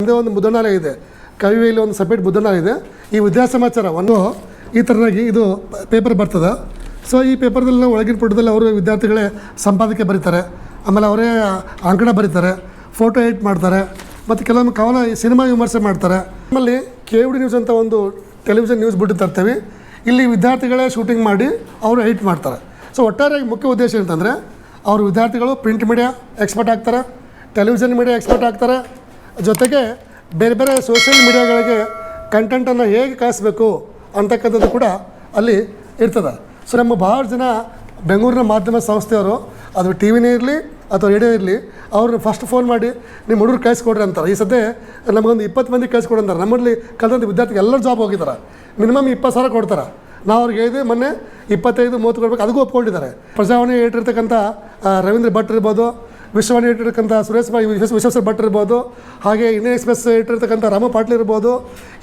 ನಮ್ಮದೇ ಒಂದು ಮುದ್ರಣಾಲಯ ಇದೆ, ಕವಿಯಲ್ಲಿ ಒಂದು ಸಪ್ರೇಟ್ ಮುದ್ರಣಾಲಯ ಇದೆ. ಈ ವಿದ್ಯಾಸಮಾಚಾರ ಒಂದು ಈ ಥರನಾಗಿ ಇದು ಪೇಪರ್ ಬರ್ತದೆ. ಸೊ ಈ ಪೇಪರ್ದಲ್ಲಿ ನಾವು ಒಳಗಿನ ಪುಟದಲ್ಲಿ ಅವರು ವಿದ್ಯಾರ್ಥಿಗಳೇ ಸಂಪಾದಕೀಯ ಬರೀತಾರೆ, ಆಮೇಲೆ ಅವರೇ ಅಂಕಣ ಬರೀತಾರೆ, ಫೋಟೋ ಎಡಿಟ್ ಮಾಡ್ತಾರೆ, ಮತ್ತು ಕೆಲವೊಮ್ಮೆ ಕವನ ಸಿನಿಮಾ ವಿಮರ್ಶೆ ಮಾಡ್ತಾರೆ. ನಮ್ಮಲ್ಲಿ KVD ನ್ಯೂಸ್ ಅಂತ ಒಂದು ಟೆಲಿವಿಷನ್ ನ್ಯೂಸ್ ಬಿಟ್ಟು ತರ್ತೀವಿ. ಇಲ್ಲಿ ವಿದ್ಯಾರ್ಥಿಗಳೇ ಶೂಟಿಂಗ್ ಮಾಡಿ ಅವರು ಎಡಿಟ್ ಮಾಡ್ತಾರೆ. ಸೊ ಒಟ್ಟಾರೆ ಮುಖ್ಯ ಉದ್ದೇಶ ಅಂತಂದರೆ ಅವರು ವಿದ್ಯಾರ್ಥಿಗಳು ಪ್ರಿಂಟ್ ಮೀಡಿಯಾ ಎಕ್ಸ್ಪರ್ಟ್ ಆಗ್ತಾರೆ, ಟೆಲಿವಿಷನ್ ಮೀಡಿಯಾ ಎಕ್ಸ್ಪರ್ಟ್ ಆಗ್ತಾರೆ, ಜೊತೆಗೆ ಬೇರೆ ಬೇರೆ ಸೋಷಿಯಲ್ ಮೀಡಿಯಾಗಳಿಗೆ ಕಂಟೆಂಟನ್ನು ಹೇಗೆ ಕಳಿಸ್ಬೇಕು ಅಂತಕ್ಕಂಥದ್ದು ಕೂಡ ಅಲ್ಲಿ ಇರ್ತದೆ. ಸೊ ನಮ್ಮ ಭಾಳ ಜನ ಬೆಂಗಳೂರಿನ ಮಾಧ್ಯಮ ಸಂಸ್ಥೆಯವರು, ಅದು ಟಿ ವಿನೇ ಇರಲಿ ಅಥವಾ ರೇಡಿಯೋ ಇರಲಿ, ಅವ್ರನ್ನ ಫಸ್ಟ್ ಫೋನ್ ಮಾಡಿ ನಿಮ್ಮ ಹುಡುಗರು ಕಳಿಸ್ಕೊಡ್ರಿ ಅಂತಾರೆ. ಈ ಸದ್ಯ ನಮಗೊಂದು 20 ಮಂದಿ ಕಳಿಸ್ಕೊಡಿ ಅಂತಾರೆ. ನಮ್ಮಲ್ಲಿ ಕಲಿತಂಥ ವಿದ್ಯಾರ್ಥಿಗಳು ಎಲ್ಲರೂ ಜಾಬ್ ಹೋಗಿದ್ದಾರೆ, ಮಿನಿಮಮ್ 20,000 ಕೊಡ್ತಾರೆ. ನಾವು ಅವ್ರಿಗೆ ಹೇಳಿದೆ ಮೊನ್ನೆ 25-30 ಕೊಡ್ಬೇಕು, ಅದಕ್ಕೂ ಒಪ್ಕೊಂಡಿದ್ದಾರೆ. ಪ್ರಜಾವಾಣಿ ಇಟ್ಟಿರ್ತಕ್ಕಂಥ ರವೀಂದ್ರ ಭಟ್ ಇರ್ಬೋದು, ವಿಶ್ವವಾಣಿ ಇಟ್ಟಿರ್ತಕ್ಕಂಥ ಸುರೇಶ್ ವಿಶ್ವೇಶ್ವರ ಭಟ್ ಇರ್ಬೋದು, ಹಾಗೆ ಇಂಡಿಯನ್ ಎಕ್ಸ್ಪ್ರೆಸ್ ಇಟ್ಟಿರ್ತಕ್ಕಂಥ ರಾಮ ಪಾಟೀಲ್ ಇರ್ಬೋದು,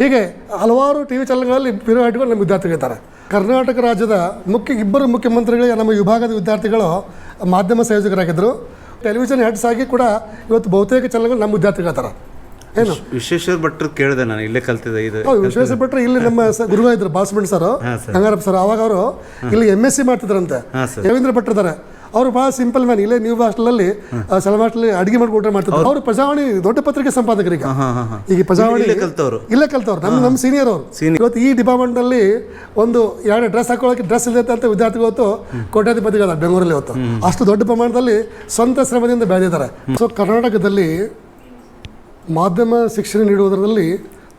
ಹೀಗೆ ಹಲವಾರು ಟಿ ವಿ ಚಾನಲ್ಗಳಲ್ಲಿ ಪಿರಿಯಾಡಿಗಳು ನಮ್ಮ ವಿದ್ಯಾರ್ಥಿಗಳಿದ್ದಾರೆ. ಕರ್ನಾಟಕ ರಾಜ್ಯದ ಇಬ್ಬರು ಮುಖ್ಯಮಂತ್ರಿಗಳಿಗೆ ನಮ್ಮ ವಿಭಾಗದ ವಿದ್ಯಾರ್ಥಿಗಳು ಮಾಧ್ಯಮ ಸಂಯೋಜಕರಾಗಿದ್ದರು. ಟೆಲಿವಿಷನ್ ಹೆಡ್ಸ್ ಆಗಿ ಕೂಡ ಇವತ್ತು ಬಹುತೇಕ ಚಾನಲ್ಗಳು ನಮ್ಮ ವಿದ್ಯಾರ್ಥಿಗಳಿದ್ದಾರೆ. ಏನು ವಿಶ್ವೇಶ್ವರ ಭಟ್ರು ಕೇಳಿದೆ ನಾನು, ಇಲ್ಲೇ ಕಲ್ತಿದ್ದೆ. ಇದು ವಿಶ್ವೇಶ್ವರ ಭಟ್ರು ಇಲ್ಲಿ ನಮ್ಮ ಗುರುಗಳು ಇದ್ರು, ಬಾಸ್ಮಣ್ ಸರ್, ಗಂಗಾರಪ್ಪ ಸರ್. ಅವಾಗ ಅವರು ಇಲ್ಲಿ MSc ಮಾಡ್ತಿದ್ರಂತೆ. ರವೀಂದ್ರ ಭಟ್ ಇದ್ದಾರೆ, ಅವರು ಭಾಳ ಸಿಂಪಲ್ ಮ್ಯಾನ್. ಇಲ್ಲೇ ನ್ಯೂ ಹಾಸ್ಟೆಲಲ್ಲಿ ಸೆಲೆಮ್ ಹಾಸ್ಟೆಲ್ ಅಡಿಗೆ ಮಾಡಿ ಊಟ ಮಾಡ್ತಿದ್ರು. ಅವರು ಪ್ರಜಾವಾಣಿ ದೊಡ್ಡ ಪತ್ರಿಕೆ ಸಂಪಾದಕರಿಗೆ. ಈಗ ಪ್ರಜಾವಾಣಿ ಇಲ್ಲೇ ಕಲ್ತವ್ರು, ನಮ್ಮ ಸೀನಿಯರ್ ಅವರು. ಇವತ್ತು ಈ ಡಿಪಾರ್ಟ್ಮೆಂಟ್ನಲ್ಲಿ ಒಂದು 2 ಡ್ರೆಸ್ ಹಾಕೊಳ್ಳೋಕೆ ಡ್ರೆಸ್ ಇಲ್ಲದೆ ಅಂತ ವಿದ್ಯಾರ್ಥಿಗಳು ಇವತ್ತು ಕೋಟ್ಯಾಧಿಪತಿಗಳ ಬೆಂಗಳೂರಲ್ಲಿ ಇವತ್ತು ಅಷ್ಟು ದೊಡ್ಡ ಪ್ರಮಾಣದಲ್ಲಿ ಸ್ವಂತ ಶ್ರಮದಿಂದ ಬೆಳೆದಿದ್ದಾರೆ. ಸೊ ಕರ್ನಾಟಕದಲ್ಲಿ ಮಾಧ್ಯಮ ಶಿಕ್ಷಣ ನೀಡುವುದರಲ್ಲಿ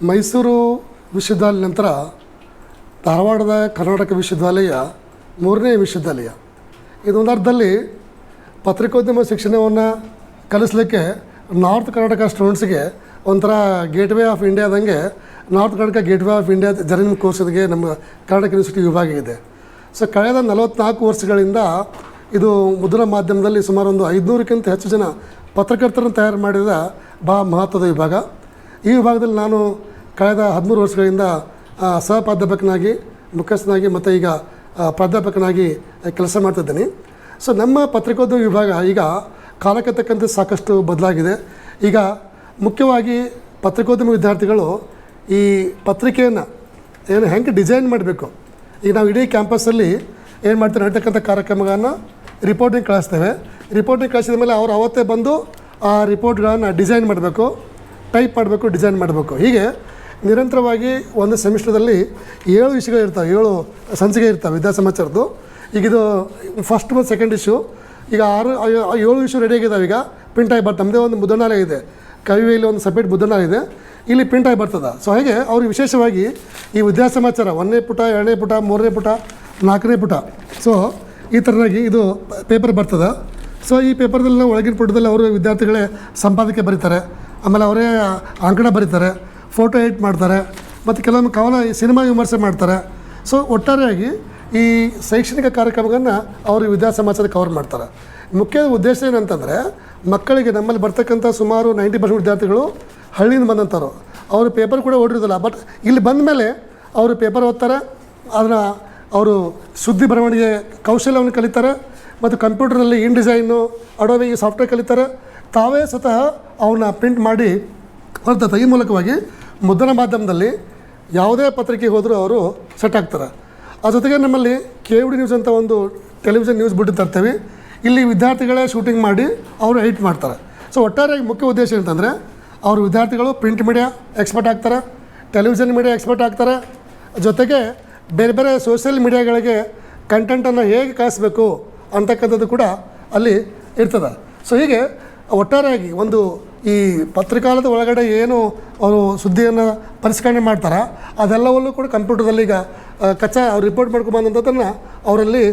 ಮೈಸೂರು ವಿಶ್ವವಿದ್ಯಾಲಯ ನಂತರ ಧಾರವಾಡದ ಕರ್ನಾಟಕ ವಿಶ್ವವಿದ್ಯಾಲಯ 3ನೇ ವಿಶ್ವವಿದ್ಯಾಲಯ. ಇದೊಂದು ಅರ್ಥದಲ್ಲಿ ಪತ್ರಿಕೋದ್ಯಮ ಶಿಕ್ಷಣವನ್ನು ಕಲಿಸಲಿಕ್ಕೆ ನಾರ್ತ್ ಕರ್ನಾಟಕ ಸ್ಟೂಡೆಂಟ್ಸ್ಗೆ ಒಂಥರ ಗೇಟ್ವೇ ಆಫ್ ಇಂಡಿಯಾದಂಗೆ north Karnataka gateway of India journalism ಕೋರ್ಸ್ಗೆ ನಮ್ಮ ಕರ್ನಾಟಕ ಯೂನಿವರ್ಸಿಟಿ ವಿಭಾಗ ಇದೆ. ಸೊ ಕಳೆದ 44 ವರ್ಷಗಳಿಂದ ಇದು ಮುದ್ರಣ ಮಾಧ್ಯಮದಲ್ಲಿ ಸುಮಾರು ಒಂದು 500ಕ್ಕಿಂತ ಹೆಚ್ಚು ಜನ ಪತ್ರಕರ್ತರನ್ನು ತಯಾರು ಮಾಡಿದ ಭಾಳ ಮಹತ್ವದ ವಿಭಾಗ. ಈ ವಿಭಾಗದಲ್ಲಿ ನಾನು ಕಳೆದ 13 ವರ್ಷಗಳಿಂದ ಸಹಪ್ರಾಧ್ಯಾಪಕನಾಗಿ, ಮುಖ್ಯಸ್ಥನಾಗಿ ಮತ್ತು ಈಗ ಪ್ರಾಧ್ಯಾಪಕನಾಗಿ ಕೆಲಸ ಮಾಡ್ತಿದ್ದೀನಿ. ಸೊ ನಮ್ಮ ಪತ್ರಿಕೋದ್ಯಮ ವಿಭಾಗ ಈಗ ಕಾಲಕ್ಕೆ ತಕ್ಕಂತೆ ಸಾಕಷ್ಟು ಬದಲಾಗಿದೆ. ಈಗ ಮುಖ್ಯವಾಗಿ ಪತ್ರಿಕೋದ್ಯಮ ವಿದ್ಯಾರ್ಥಿಗಳು ಈ ಪತ್ರಿಕೆಯನ್ನು ಹೆಂಗೆ ಡಿಸೈನ್ ಮಾಡಬೇಕು. ಈಗ ನಾವು ಇಡೀ ಕ್ಯಾಂಪಸ್ಸಲ್ಲಿ ಏನು ಮಾಡ್ತೀವಿ, ನಡೀತಕ್ಕಂಥ ಕಾರ್ಯಕ್ರಮಗಳನ್ನು ರಿಪೋರ್ಟಿಂಗ್ ಕಳಿಸ್ತೇವೆ. ರಿಪೋರ್ಟಿಂಗ್ ಕಳಿಸಿದ ಮೇಲೆ ಅವರು ಅವತ್ತೇ ಬಂದು ಆ ರಿಪೋರ್ಟ್ಗಳನ್ನು ಡಿಸೈನ್ ಮಾಡಬೇಕು, ಟೈಪ್ ಮಾಡಬೇಕು, ಡಿಸೈನ್ ಮಾಡಬೇಕು. ಹೀಗೆ ನಿರಂತರವಾಗಿ ಒಂದು ಸೆಮಿಸ್ಟರ್ದಲ್ಲಿ 7 ವಿಷಯಗಳಿರ್ತವೆ, 7 ಸಂಚಿಕೆ ಇರ್ತವೆ ವಿದ್ಯಾಸಮಾಚಾರದ್ದು. ಈಗ ಇದು ಫಸ್ಟ್ ಮತ್ತು ಸೆಕೆಂಡ್ ಇಶ್ಯೂ. ಈಗ 7 ಇಶ್ಯೂ ರೆಡಿಯಾಗಿದ್ದಾವೆ. ಈಗ ಪ್ರಿಂಟ್ ಆಗಿ ಬರ್ತದೆ. ನಮ್ಮದೇ ಒಂದು ಮುದ್ರಣಾಲಯ ಇದೆ, ಕವಿಯಲ್ಲಿ ಒಂದು ಸಪ್ರೇಟ್ ಮುದ್ರಣಾಲಯ ಇದೆ, ಇಲ್ಲಿ ಪ್ರಿಂಟ್ ಆಗಿ ಬರ್ತದೆ. ಸೊ ಹಾಗೆ ಅವ್ರಿಗೆ ವಿಶೇಷವಾಗಿ ಈ ವಿದ್ಯಾಸಮಾಚಾರ 1ನೇ ಪುಟ, 2ನೇ ಪುಟ, 3ನೇ ಪುಟ, 4ನೇ ಪುಟ, ಸೊ ಈ ಥರನಾಗಿ ಇದು ಪೇಪರ್ ಬರ್ತದೆ. ಸೊ ಈ ಪೇಪರ್ದಲ್ಲಿ ನಾವು ಒಳಗಿನ ಪುಟದಲ್ಲಿ ಅವರು ವಿದ್ಯಾರ್ಥಿಗಳೇ ಸಂಪಾದಕೀಯ ಬರೀತಾರೆ, ಆಮೇಲೆ ಅವರೇ ಅಂಕಣ ಬರೀತಾರೆ, ಫೋಟೋ ಎಡಿಟ್ ಮಾಡ್ತಾರೆ, ಮತ್ತು ಕೆಲವೊಮ್ಮೆ ಕವನ ಸಿನಿಮಾ ವಿಮರ್ಶೆ ಮಾಡ್ತಾರೆ. ಸೊ ಒಟ್ಟಾರೆಯಾಗಿ ಈ ಶೈಕ್ಷಣಿಕ ಕಾರ್ಯಕ್ರಮಗಳನ್ನು ಅವರು ವಿದ್ಯಾಸಮಾಚಾರ ಕವರ್ ಮಾಡ್ತಾರೆ. ಮುಖ್ಯ ಉದ್ದೇಶ ಏನಂತಂದರೆ ಮಕ್ಕಳಿಗೆ ನಮ್ಮಲ್ಲಿ ಬರ್ತಕ್ಕಂಥ ಸುಮಾರು 90% ವಿದ್ಯಾರ್ಥಿಗಳು ಹಳ್ಳಿಯಿಂದ ಬಂದಂಥವ್ರು. ಅವರು ಪೇಪರ್ ಕೂಡ ಓದಿರೋದಿಲ್ಲ, ಬಟ್ ಇಲ್ಲಿ ಬಂದ ಮೇಲೆ ಅವರು ಪೇಪರ್ ಓದ್ತಾರೆ, ಅದನ್ನು ಅವರು ಸುದ್ದಿ ಬರವಣಿಗೆ ಕೌಶಲ್ಯವನ್ನು ಕಲಿತಾರೆ, ಮತ್ತು ಕಂಪ್ಯೂಟರ್ನಲ್ಲಿ ಇನ್ ಡಿಸೈನು, ಅಡೋಬಿ ಸಾಫ್ಟ್ವೇರ್ ಕಲಿತಾರೆ. ತಾವೇ ಸ್ವತಃ ಅವನ್ನ ಪ್ರಿಂಟ್ ಮಾಡಿ ಹೊರತಾರೆ. ಈ ಮೂಲಕವಾಗಿ ಮುದ್ರಣ ಮಾಧ್ಯಮದಲ್ಲಿ ಯಾವುದೇ ಪತ್ರಿಕೆ ಹೋದರೂ ಅವರು ಸೆಟ್ ಆಗ್ತಾರೆ. ಆ ಜೊತೆಗೆ ನಮ್ಮಲ್ಲಿ KVD ನ್ಯೂಸ್ ಅಂತ ಒಂದು ಟೆಲಿವಿಷನ್ ನ್ಯೂಸ್ ಬಿಟ್ಟು ತರ್ತೀವಿ. ಇಲ್ಲಿ ವಿದ್ಯಾರ್ಥಿಗಳೇ ಶೂಟಿಂಗ್ ಮಾಡಿ ಅವರು ಎಡಿಟ್ ಮಾಡ್ತಾರೆ. ಸೊ ಒಟ್ಟಾರೆ ಮುಖ್ಯ ಉದ್ದೇಶ ಅಂತಂದರೆ ಅವರು ವಿದ್ಯಾರ್ಥಿಗಳು ಪ್ರಿಂಟ್ ಮೀಡಿಯಾ ಎಕ್ಸ್ಪರ್ಟ್ ಆಗ್ತಾರೆ, ಟೆಲಿವಿಷನ್ ಮೀಡಿಯಾ ಎಕ್ಸ್ಪರ್ಟ್ ಆಗ್ತಾರೆ, ಜೊತೆಗೆ ಬೇರೆ ಬೇರೆ ಸೋಷಿಯಲ್ ಮೀಡಿಯಾಗಳಿಗೆ ಕಂಟೆಂಟನ್ನು ಹೇಗೆ ಕಳಿಸ್ಬೇಕು ಅಂತಕ್ಕಂಥದ್ದು ಕೂಡ ಅಲ್ಲಿ ಇರ್ತದೆ. ಸೊ ಹೀಗೆ ಒಟ್ಟಾರೆಯಾಗಿ ಒಂದು ಈ ಪತ್ರಿಕಾಲದ ಒಳಗಡೆ ಏನು ಅವರು ಸುದ್ದಿಯನ್ನು ಪರಿಷ್ಕರಣೆ ಮಾಡ್ತಾರೆ ಅದೆಲ್ಲವಲ್ಲೂ ಕೂಡ ಕಂಪ್ಯೂಟರ್ದಲ್ಲಿ ಈಗ ಕಚ್ಚಾ ಅವ್ರು ರಿಪೋರ್ಟ್ ಮಾಡ್ಕೊಂಬಂದಂಥದ್ದನ್ನು ಅವರಲ್ಲಿ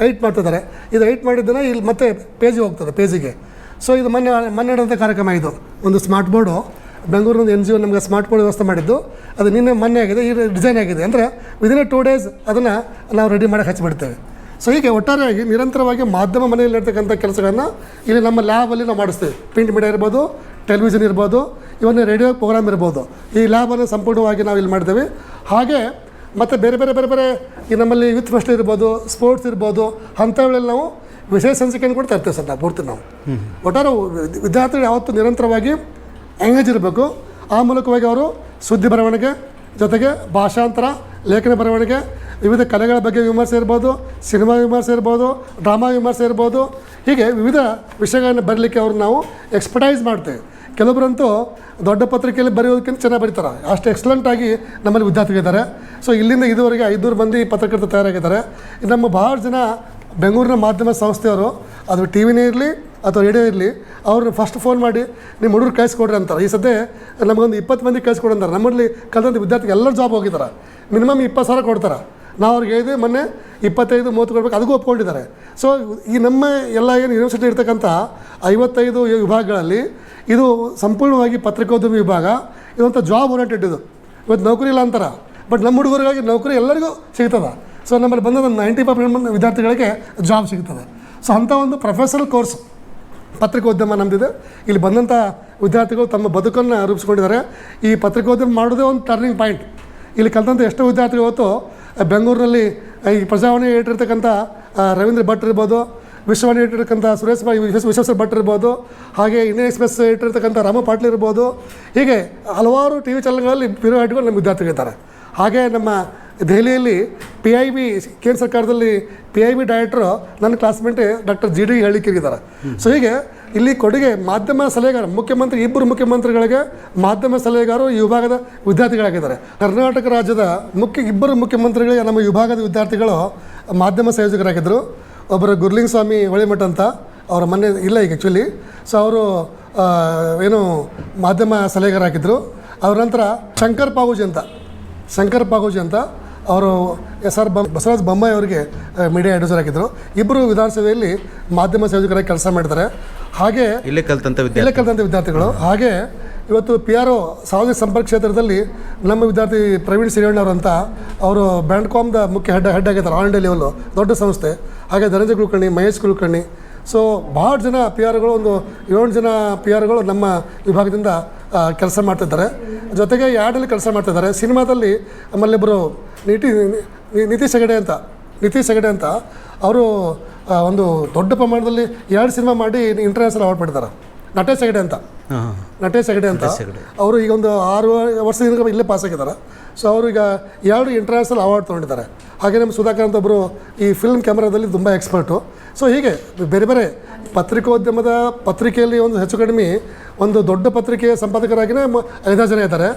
ಎಡಿಟ್ ಮಾಡ್ತಿದ್ದಾರೆ. ಇದು ಎಡಿಟ್ ಮಾಡಿದ್ದನ್ನು ಇಲ್ಲಿ ಮತ್ತೆ ಪೇಜಿಗೆ ಹೋಗ್ತದೆ, ಪೇಜಿಗೆ. ಸೊ ಇದು ಮೊನ್ನೆ ನಡೆದಂಥ ಕಾರ್ಯಕ್ರಮ. ಇದು ಒಂದು ಸ್ಮಾರ್ಟ್ ಬೋರ್ಡು ಬೆಂಗಳೂರಿನ NGO ನಮಗೆ ಸ್ಮಾರ್ಟ್ ಬೋರ್ಡ್ ವ್ಯವಸ್ಥೆ ಮಾಡಿದ್ದು. ಅದು ಮೊನ್ನೆ ಆಗಿದೆ, ಈ ಡಿಸೈನ್ ಆಗಿದೆ. ಅಂದರೆ ವಿದಿನ್ 2 ಡೇಸ್ ಅದನ್ನು ನಾವು ರೆಡಿ ಮಾಡೋಕ್ಕೆ ಹಚ್ಚಿಬಿಡ್ತೇವೆ. ಸೊ ಹೀಗೆ ಒಟ್ಟಾರೆಯಾಗಿ ನಿರಂತರವಾಗಿ ಮಾಧ್ಯಮ ಮನೆಯಲ್ಲಿ ಇರ್ತಕ್ಕಂಥ ಕೆಲಸಗಳನ್ನು ಇಲ್ಲಿ ನಮ್ಮ ಲ್ಯಾಬಲ್ಲಿ ನಾವು ಮಾಡಿಸ್ತೇವೆ. ಪ್ರಿಂಟ್ ಮೀಡಿಯಾ ಇರ್ಬೋದು, ಟೆಲಿವಿಷನ್ ಇರ್ಬೋದು, ಇವನ್ನ ರೇಡಿಯೋ ಪ್ರೋಗ್ರಾಮ್ ಇರ್ಬೋದು. ಈ ಲ್ಯಾಬನ್ನು ಸಂಪೂರ್ಣವಾಗಿ ನಾವು ಇಲ್ಲಿ ಮಾಡ್ತೇವೆ. ಹಾಗೆ ಮತ್ತು ಬೇರೆ ಬೇರೆ ಬೇರೆ ಬೇರೆ ಈ ನಮ್ಮಲ್ಲಿ ಯೂತ್ ಫೆಸ್ಟ್ ಇರ್ಬೋದು, ಸ್ಪೋರ್ಟ್ಸ್ ಇರ್ಬೋದು, ಅಂಥವುಗಳಲ್ಲಿ ನಾವು ವಿಷಯ ಸಂಚಿಕೆಯನ್ನು ಕೂಡ ತರ್ತೇವೆ ಸರ್. ನಾವು ಪೂರ್ತಿ ನಾವು ಒಟ್ಟಾರೆ ವಿದ್ಯಾರ್ಥಿಗಳು ಯಾವತ್ತೂ ನಿರಂತರವಾಗಿ ಎಂಗೇಜ್ ಇರಬೇಕು. ಆ ಮೂಲಕವಾಗಿ ಅವರು ಸುದ್ದಿ ಬರವಣಿಗೆ ಜೊತೆಗೆ ಭಾಷಾಂತರ, ಲೇಖನ ಬರವಣಿಗೆ, ವಿವಿಧ ಕಲೆಗಳ ಬಗ್ಗೆ ವಿಮರ್ಶೆ ಇರ್ಬೋದು, ಸಿನಿಮಾ ವಿಮರ್ಶೆ ಇರ್ಬೋದು, ಡ್ರಾಮಾ ವಿಮರ್ಶೆ ಇರ್ಬೋದು, ಹೀಗೆ ವಿವಿಧ ವಿಷಯಗಳನ್ನು ಬರಲಿಕ್ಕೆ ಅವ್ರು ನಾವು ಎಕ್ಸ್ಪರ್ಟೈಸ್ ಮಾಡ್ತೇವೆ. ಕೆಲವೊಬ್ಬರಂತೂ ದೊಡ್ಡ ಪತ್ರಿಕೆಯಲ್ಲಿ ಬರೆಯೋದಕ್ಕಿಂತ ಚೆನ್ನಾಗಿ ಬರೀತಾರೆ, ಅಷ್ಟು ಎಕ್ಸಲೆಂಟಾಗಿ ನಮ್ಮಲ್ಲಿ ವಿದ್ಯಾರ್ಥಿಗಳಿದ್ದಾರೆ. ಸೊ ಇಲ್ಲಿಂದ ಇದುವರೆಗೆ 500 ಮಂದಿ ಪತ್ರಕರ್ತರು ತಯಾರಾಗಿದ್ದಾರೆ. ನಮ್ಮ ಭಾಳ ಜನ ಬೆಂಗಳೂರಿನ ಮಾಧ್ಯಮ ಸಂಸ್ಥೆಯವರು, ಅದು ಟಿ ವಿನೇ ಇರಲಿ ಅಥವಾ ರೇಡಿಯೋ ಇರಲಿ, ಅವ್ರನ್ನ ಫಸ್ಟ್ ಫೋನ್ ಮಾಡಿ ನಿಮ್ಮ ಹುಡುಗರು ಕಳಿಸ್ಕೊಡ್ರಿ ಅಂತಾರೆ. ಈ ಸದ್ಯ ನಮಗೊಂದು 20 ಮಂದಿ ಕಳಿಸ್ಕೊಡಿ ಅಂತಾರೆ. ನಮ್ಮಲ್ಲಿ ಕಲಿತಂಥ ವಿದ್ಯಾರ್ಥಿಗಳು ಎಲ್ಲರೂ ಜಾಬ್ ಹೋಗಿದ್ದಾರೆ. ಮಿನಿಮಮ್ 20,000 ಕೊಡ್ತಾರೆ. ನಾವು ಅವ್ರಿಗೆ ಹೇಳಿದೆ ಮೊನ್ನೆ 25-30 ಕೊಡ್ಬೇಕು, ಅದಕ್ಕೂ ಒಪ್ಕೊಂಡಿದ್ದಾರೆ. ಸೊ ಈ ನಮ್ಮ ಎಲ್ಲ ಏನು ಯೂನಿವರ್ಸಿಟಿ ಇರ್ತಕ್ಕಂಥ 55 ವಿಭಾಗಗಳಲ್ಲಿ ಇದು ಸಂಪೂರ್ಣವಾಗಿ ಪತ್ರಿಕೋದ್ಯಮ ವಿಭಾಗ. ಇದಂಥ ಜಾಬ್ ಓರಿಯೆಂಟೆಡ್ ಇದು. ಇವತ್ತು ನೌಕರಿ ಇಲ್ಲ ಅಂತಾರೆ, ಬಟ್ ನಮ್ಮ ಹುಡುಗರಿಗಾಗಿ ನೌಕರಿ ಎಲ್ಲರಿಗೂ ಸಿಗ್ತದೆ. ಸೊ ನಮ್ಮಲ್ಲಿ ಬಂದ 95% ವಿದ್ಯಾರ್ಥಿಗಳಿಗೆ ಜಾಬ್ ಸಿಗ್ತದೆ. ಸೊ ಅಂಥ ಒಂದು ಪ್ರೊಫೆಷನಲ್ ಕೋರ್ಸ್ ಪತ್ರಿಕೋದ್ಯಮ ನಮ್ಮದಿದೆ. ಇಲ್ಲಿ ಬಂದಂಥ ವಿದ್ಯಾರ್ಥಿಗಳು ತಮ್ಮ ಬದುಕನ್ನು ರೂಪಿಸ್ಕೊಂಡಿದ್ದಾರೆ. ಈ ಪತ್ರಿಕೋದ್ಯಮ ಮಾಡೋದೇ ಒಂದು ಟರ್ನಿಂಗ್ ಪಾಯಿಂಟ್. ಇಲ್ಲಿ ಕಲಿತಂಥ ಎಷ್ಟೋ ವಿದ್ಯಾರ್ಥಿಗಳು ಇವತ್ತು ಬೆಂಗಳೂರಿನಲ್ಲಿ ಈ ಪ್ರಜಾವಾಣಿ ಇಟ್ಟಿರ್ತಕ್ಕಂಥ ರವೀಂದ್ರ ಭಟ್ ಇರ್ಬೋದು, ವಿಶ್ವವಾಣಿ ಇಟ್ಟಿರ್ತಕ್ಕಂಥ ವಿಶ್ವೇಶ್ವರ ಭಟ್ ಇರ್ಬೋದು, ಹಾಗೆ ಇಂಡಿಯನ್ ಎಕ್ಸ್ಪ್ರೆಸ್ ಇಟ್ಟಿರ್ತಕ್ಕಂಥ ರಾಮ ಪಾಟ್ಲಿ ಇರ್ಬೋದು, ಹೀಗೆ ಹಲವಾರು ಟಿ ವಿ ಚಾನಲ್ಗಳಲ್ಲಿ ಬ್ಯೂರೋಗಳು ನಮ್ಮ ವಿದ್ಯಾರ್ಥಿಗಳಿದ್ದಾರೆ. ಹಾಗೆ ನಮ್ಮ ದೆಹಲಿಯಲ್ಲಿ PIB ಕೇಂದ್ರ ಸರ್ಕಾರದಲ್ಲಿ PIB ಡೈರೆಕ್ಟ್ರು ನನ್ನ ಕ್ಲಾಸ್ಮೇಟ್ ಡಾಕ್ಟರ್ GD ಹೇಳಿಕಿದ್ದಾರೆ. ಸೊ ಹೀಗೆ ಇಲ್ಲಿ ಕೊಡುಗೆ ಮಾಧ್ಯಮ ಸಲಹೆಗಾರ, ಇಬ್ಬರು ಮುಖ್ಯಮಂತ್ರಿಗಳಿಗೆ ಮಾಧ್ಯಮ ಸಲಹೆಗಾರರು ಈ ವಿಭಾಗದ ವಿದ್ಯಾರ್ಥಿಗಳಾಗಿದ್ದಾರೆ. ಕರ್ನಾಟಕ ರಾಜ್ಯದ ಇಬ್ಬರು ಮುಖ್ಯಮಂತ್ರಿಗಳಿಗೆ ನಮ್ಮ ವಿಭಾಗದ ವಿದ್ಯಾರ್ಥಿಗಳು ಮಾಧ್ಯಮ ಸಂಯೋಜಕರಾಗಿದ್ದರು. ಒಬ್ಬರು ಗುರ್ಲಿಂಗ್ ಸ್ವಾಮಿ ಹೊಳಿಮಠ ಅಂತ, ಅವರ ಮನೆ ಇಲ್ಲ ಈಗ ಆ್ಯಕ್ಚುಲಿ. ಸೊ ಅವರು ಏನು ಮಾಧ್ಯಮ ಸಲಹೆಗಾರಾಗಿದ್ದರು. ಅವ್ರ ನಂತರ ಶಂಕರ್ ಪಾಗೂಜಿ ಅಂತ ಅವರು ಬಸವರಾಜ ಬೊಮ್ಮಾಯಿ ಅವರಿಗೆ ಮೀಡಿಯಾ ಅಡ್ವೈಸರ್ ಆಗಿದ್ದರು. ಇಬ್ಬರು ವಿಧಾನಸಭೆಯಲ್ಲಿ ಮಾಧ್ಯಮ ಸಂಯೋಜಕರಾಗಿ ಕೆಲಸ ಮಾಡಿದ್ದಾರೆ. ಹಾಗೆ ಇಲ್ಲೇ ಕಲಿತಂಥ ವಿದ್ಯಾರ್ಥಿಗಳು. ಹಾಗೆ ಇವತ್ತು PRO ಸಾಮಾಜಿಕ ಸಂಪರ್ಕ ಕ್ಷೇತ್ರದಲ್ಲಿ ನಮ್ಮ ವಿದ್ಯಾರ್ಥಿ ಪ್ರವೀಣ್ ಸಿರಿಯಣ್ಣವ್ರು ಅಂತ, ಅವರು ಬ್ಯಾಂಡ್ಕಾಮ್ದ ಮುಖ್ಯ ಹೆಡ್ ಆಗಿದ್ದಾರೆ, ಆಲ್ ಇಂಡಿಯಾ ಲೆವೆಲ್ಲು ದೊಡ್ಡ ಸಂಸ್ಥೆ. ಹಾಗೆ ಧನಂಜಯ ಕುಲಕರ್ಣಿ, ಮಹೇಶ್ ಕುಲಕರ್ಣಿ. ಸೊ ಭಾಳ ಜನ PRಗಳು, ಒಂದು 7 ಜನ PRಗಳು ನಮ್ಮ ವಿಭಾಗದಿಂದ ಕೆಲಸ ಮಾಡ್ತಿದ್ದಾರೆ. ಜೊತೆಗೆ ಯಾರ್ಡಲ್ಲಿ ಕೆಲಸ ಮಾಡ್ತಿದ್ದಾರೆ. ಸಿನಿಮಾದಲ್ಲಿ ನಮ್ಮಲ್ಲಿಬ್ಬರು ನಿತೀಶ್ ಹೆಗಡೆ ಅಂತ ಅವರು ಒಂದು ದೊಡ್ಡ ಪ್ರಮಾಣದಲ್ಲಿ 2 ಸಿನಿಮಾ ಮಾಡಿ ಇಂಟರ್ನ್ಯಾಷನಲ್ ಅವಾರ್ಡ್ ಮಾಡಿದ್ದಾರೆ. ನಟೇಶ್ ಹೆಗಡೆ ಅಂತ ಅವರು ಈಗ ಒಂದು 6 ವರ್ಷದಿಂದ ಇಲ್ಲೇ ಪಾಸ್ ಆಗಿದ್ದಾರೆ. ಸೊ ಅವರು ಈಗ 2 ಇಂಟರ್ನ್ಯಾಷನಲ್ ಅವಾರ್ಡ್ ತೊಗೊಂಡಿದ್ದಾರೆ. ಹಾಗೆ ನಮ್ಮ ಸುಧಾಕರ್ ಅಂತ ಒಬ್ಬರು ಈ ಫಿಲ್ಮ್ ಕ್ಯಾಮ್ರಾದಲ್ಲಿ ತುಂಬ ಎಕ್ಸ್ಪರ್ಟು. ಸೊ ಹೀಗೆ ಬೇರೆ ಬೇರೆ ಪತ್ರಿಕೋದ್ಯಮದ ಪತ್ರಿಕೆಯಲ್ಲಿ ಒಂದು ಹೆಚ್ಚು ಕಡಿಮೆ ಒಂದು ದೊಡ್ಡ ಪತ್ರಿಕೆಯ ಸಂಪಾದಕರಾಗಿಯೇ 5 ಜನ ಇದ್ದಾರೆ.